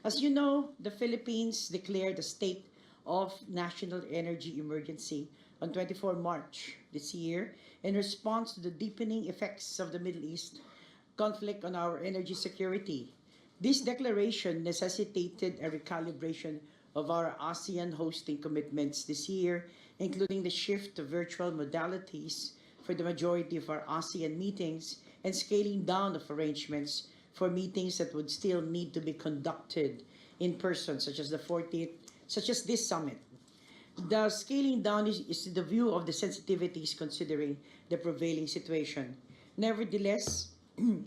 As you know, the Philippines declared a state of national energy emergency on 24 March this year in response to the deepening effects of the Middle East conflict on our energy security. This declaration necessitated a recalibration of our ASEAN hosting commitments this year, including the shift to virtual modalities for the majority of our ASEAN meetings and scaling down of arrangements for meetings that would still need to be conducted in person, such as the 40th, such as this summit. The scaling down is the view of the sensitivities considering the prevailing situation. Nevertheless,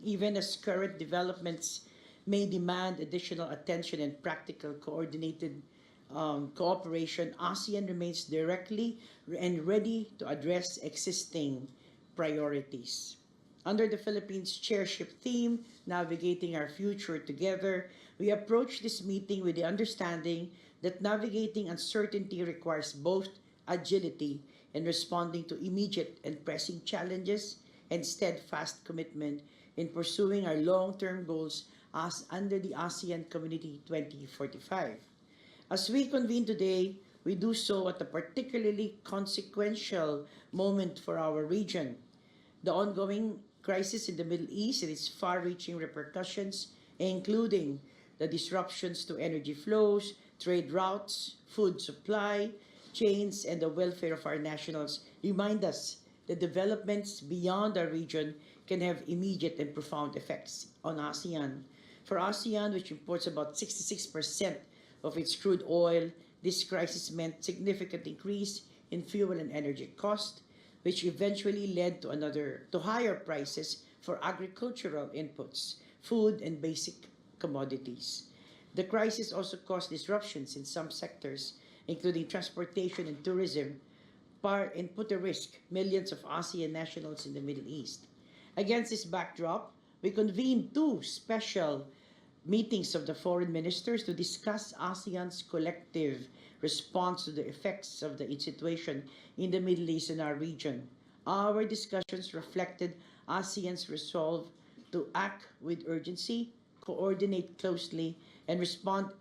even as current developments may demand additional attention and practical coordinated cooperation, ASEAN remains directly and ready to address existing priorities. Under the Philippines chairship theme, Navigating Our Future Together, we approach this meeting with the understanding that navigating uncertainty requires both agility in responding to immediate and pressing challenges and steadfast commitment in pursuing our long-term goals as under the ASEAN Community 2045. As we convene today, we do so at a particularly consequential moment for our region. The ongoing crisis in the Middle East and its far-reaching repercussions, including the disruptions to energy flows, trade routes, food supply chains, and the welfare of our nationals, remind us that developments beyond our region can have immediate and profound effects on ASEAN. For ASEAN, which imports about 66% of its crude oil, this crisis meant significant increase in fuel and energy cost, which eventually led to higher prices for agricultural inputs, food and basic commodities. The crisis also caused disruptions in some sectors, including transportation and tourism, and put at risk millions of ASEAN nationals in the Middle East. Against this backdrop, we convened two special meetings of the foreign ministers to discuss ASEAN's collective response to the effects of the situation in the Middle East and our region. Our discussions reflected ASEAN's resolve to act with urgency, coordinate closely, and respond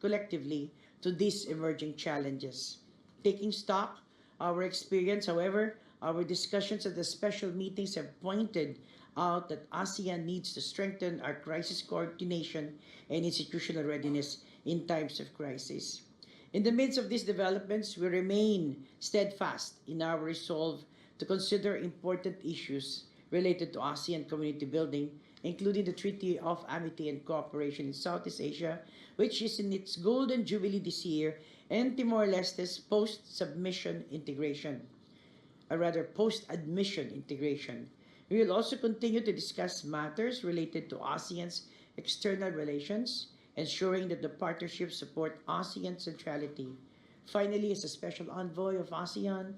collectively to these emerging challenges. Taking stock our experience, however, our discussions at the special meetings have pointed out that ASEAN needs to strengthen our crisis coordination and institutional readiness in times of crisis. In the midst of these developments, we remain steadfast in our resolve to consider important issues related to ASEAN community building, including the Treaty of Amity and Cooperation in Southeast Asia, which is in its golden jubilee this year, and Timor-Leste's post-submission integration, or rather post-admission integration. We will also continue to discuss matters related to ASEAN's external relations, ensuring that the partnership support ASEAN centrality. Finally, as a special envoy of ASEAN,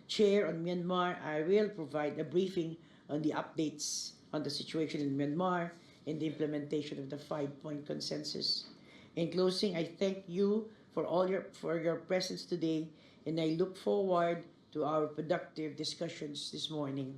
Chair on Myanmar, I will provide a briefing on the updates on the situation in Myanmar and the implementation of the five-point consensus. In closing, I thank you for your presence today, and I look forward to our productive discussions this morning.